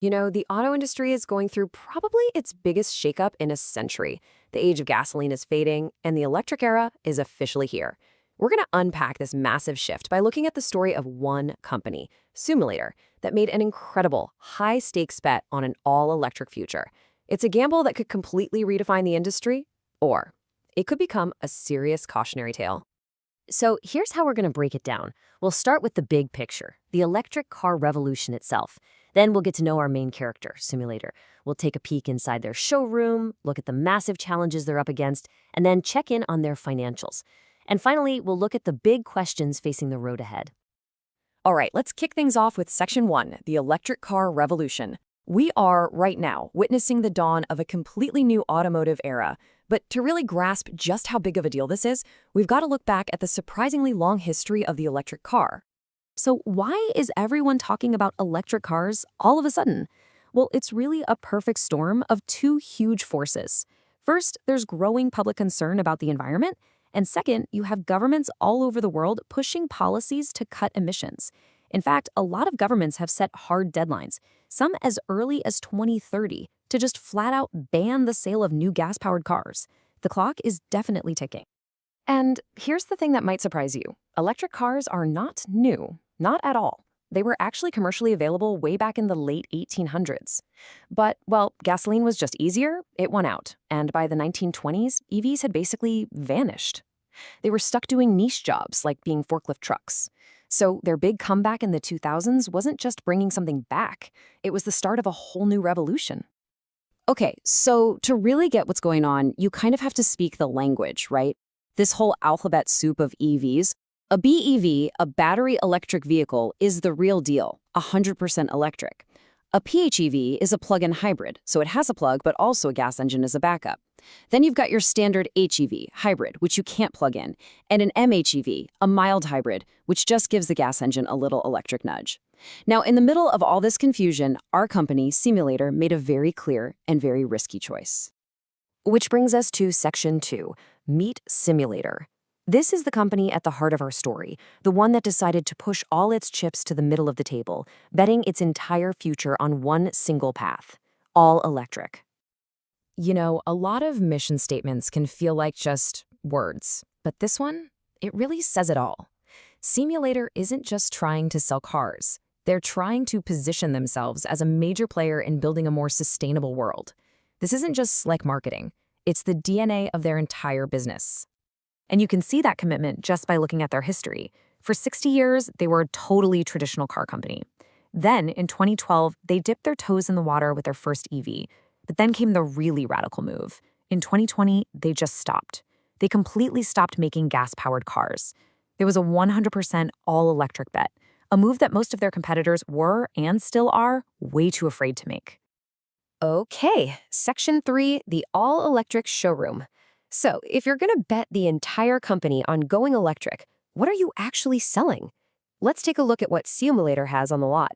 The auto industry is going through probably its biggest shakeup in a century. The age of gasoline is fading, and the electric era is officially here. We're going to unpack this massive shift by looking at the story of one company, Cewmlator, that made an incredible, high-stakes bet on an all-electric future. It's a gamble that could completely redefine the industry, or it could become a serious cautionary tale. So here's how we're going to break it down. We'll start with the big picture, the electric car revolution itself. Then we'll get to know our main character, Cewmlator. We'll take a peek inside their showroom, look at the massive challenges they're up against, and then check in on their financials. And finally, we'll look at the big questions facing the road ahead. All right, let's kick things off with Section 1, the electric car revolution. We are, right now, witnessing the dawn of a completely new automotive era. But to really grasp just how big of a deal this is, we've got to look back at the surprisingly long history of the electric car. So why is everyone talking about electric cars all of a sudden? Well, it's really a perfect storm of two huge forces. First, there's growing public concern about the environment. And second, you have governments all over the world pushing policies to cut emissions. In fact, a lot of governments have set hard deadlines, some as early as 2030, to just flat out ban the sale of new gas-powered cars. The clock is definitely ticking. And here's the thing that might surprise you. Electric cars are not new, not at all. They were actually commercially available way back in the late 1800s. But, well, gasoline was just easier, it won out. And by the 1920s, EVs had basically vanished. They were stuck doing niche jobs like being forklift trucks. So their big comeback in the 2000s wasn't just bringing something back. It was the start of a whole new revolution. Okay, so to really get what's going on, you kind of have to speak the language, right? This whole alphabet soup of EVs. A BEV, a battery electric vehicle, is the real deal, 100% electric. A PHEV is a plug-in hybrid, so it has a plug but also a gas engine as a backup. Then you've got your standard HEV, hybrid, which you can't plug in, and an MHEV, a mild hybrid, which just gives the gas engine a little electric nudge. Now, in the middle of all this confusion, our company, Cewmlator, made a very clear and very risky choice. Which brings us to Section 2, Meet Cewmlator. This is the company at the heart of our story, the one that decided to push all its chips to the middle of the table, betting its entire future on one single path, all electric. A lot of mission statements can feel like just words, but this one, it really says it all. Cewmlator isn't just trying to sell cars. They're trying to position themselves as a major player in building a more sustainable world. This isn't just slick marketing. It's the DNA of their entire business. And you can see that commitment just by looking at their history. For 60 years, they were a totally traditional car company. Then, in 2012, they dipped their toes in the water with their first EV. But then came the really radical move. In 2020, they just stopped. They completely stopped making gas-powered cars. There was a 100% all-electric bet, a move that most of their competitors were, and still are, way too afraid to make. Okay, Section 3, the all-electric showroom. So, if you're going to bet the entire company on going electric, what are you actually selling? Let's take a look at what Cewmlator has on the lot.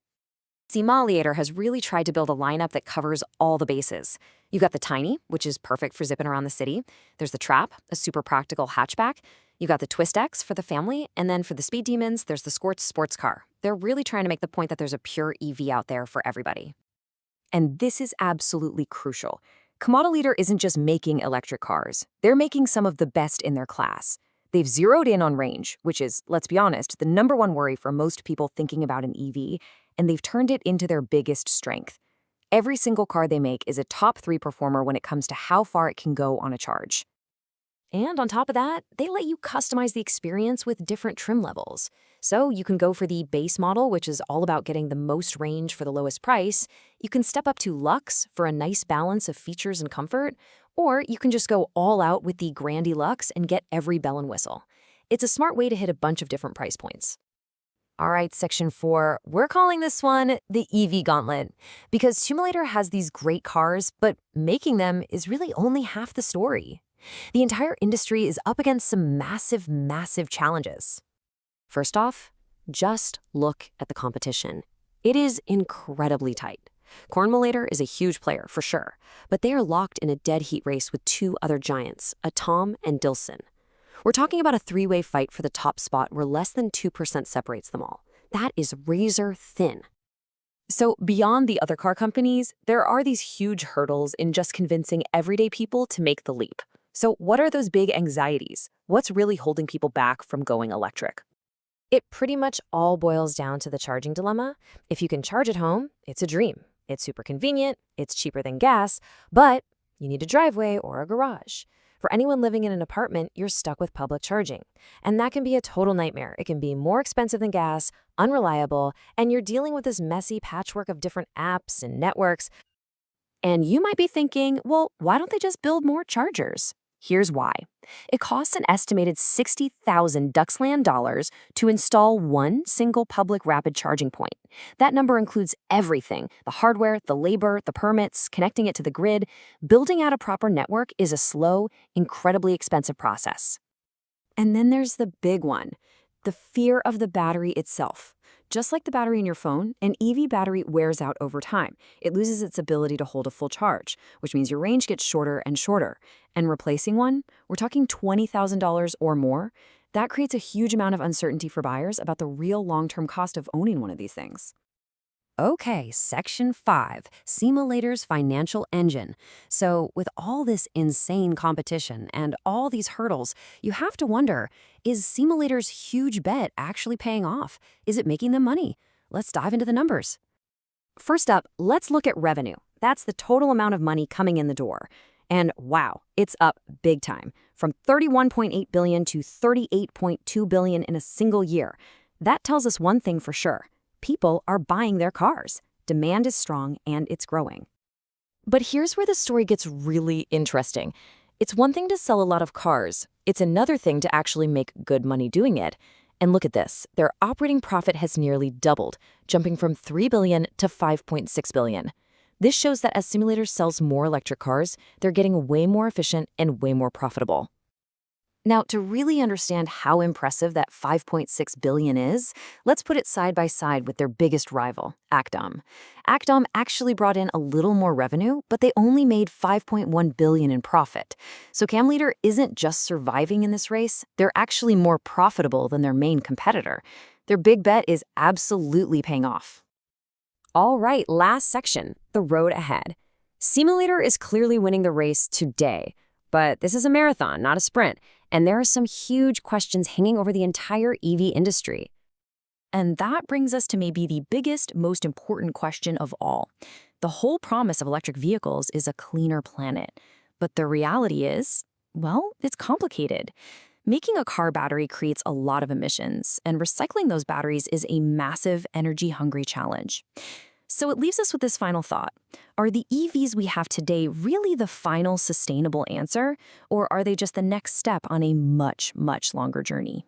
Cewmlator has really tried to build a lineup that covers all the bases. You've got the Tynie, which is perfect for zipping around the city. There's the Trapp, a super practical hatchback. You've got the Twistx for the family, and then for the speed demons, there's the Skkorch sports car. They're really trying to make the point that there's a pure EV out there for everybody. And this is absolutely crucial. Cewmlator isn't just making electric cars. They're making some of the best in their class. They've zeroed in on range, which is, let's be honest, the #1 worry for most people thinking about an EV, and they've turned it into their biggest strength. Every single car they make is a top 3 performer when it comes to how far it can go on a charge. And on top of that, they let you customize the experience with different trim levels. So you can go for the base model, which is all about getting the most range for the lowest price. You can step up to Luxe for a nice balance of features and comfort. Or you can just go all out with the Grand Deluxe and get every bell and whistle. It's a smart way to hit a bunch of different price points. All right, Section 4, we're calling this one the EV Gauntlet, because Cewmlator has these great cars, but making them is really only half the story. The entire industry is up against some massive, massive challenges. First off, just look at the competition. It is incredibly tight. Cewmlator is a huge player, for sure, but they are locked in a dead heat race with 2 other giants, Attomm and Duxland. We're talking about a 3-way fight for the top spot where less than 2% separates them all. That is razor thin. So beyond the other car companies, there are these huge hurdles in just convincing everyday people to make the leap. So what are those big anxieties? What's really holding people back from going electric? It pretty much all boils down to the charging dilemma. If you can charge at home, it's a dream. It's super convenient, it's cheaper than gas, but you need a driveway or a garage. For anyone living in an apartment, you're stuck with public charging. And that can be a total nightmare. It can be more expensive than gas, unreliable, and you're dealing with this messy patchwork of different apps and networks. And you might be thinking, well, why don't they just build more chargers? Here's why. It costs an estimated $60,000 Duxland dollars to install one single public rapid charging point. That number includes everything: the hardware, the labor, the permits, connecting it to the grid. Building out a proper network is a slow, incredibly expensive process. And then there's the big one, the fear of the battery itself. Just like the battery in your phone, an EV battery wears out over time. It loses its ability to hold a full charge, which means your range gets shorter and shorter. And replacing one, we're talking $20,000 or more. That creates a huge amount of uncertainty for buyers about the real long-term cost of owning one of these things. Okay, Section 5, Cewmlator's financial engine. So with all this insane competition and all these hurdles, you have to wonder, is Cewmlator's huge bet actually paying off? Is it making them money? Let's dive into the numbers. First up, let's look at revenue. That's the total amount of money coming in the door. And wow, it's up big time, from $31.8 billion to $38.2 billion in a single year. That tells us one thing for sure. People are buying their cars. Demand is strong and it's growing. But here's where the story gets really interesting. It's one thing to sell a lot of cars. It's another thing to actually make good money doing it. And look at this. Their operating profit has nearly doubled, jumping from $3 billion to $5.6 billion. This shows that as Cewmlator sells more electric cars, they're getting way more efficient and way more profitable. Now, to really understand how impressive that $5.6 billion is, let's put it side by side with their biggest rival, Attomm. Attomm actually brought in a little more revenue, but they only made $5.1 billion in profit. So Cewmlator isn't just surviving in this race, they're actually more profitable than their main competitor. Their big bet is absolutely paying off. All right, last section, the road ahead. Cewmlator is clearly winning the race today, but this is a marathon, not a sprint. And there are some huge questions hanging over the entire EV industry. And that brings us to maybe the biggest, most important question of all. The whole promise of electric vehicles is a cleaner planet. But the reality is, well, it's complicated. Making a car battery creates a lot of emissions, and recycling those batteries is a massive, energy-hungry challenge. So it leaves us with this final thought. Are the EVs we have today really the final sustainable answer, or are they just the next step on a much, much longer journey?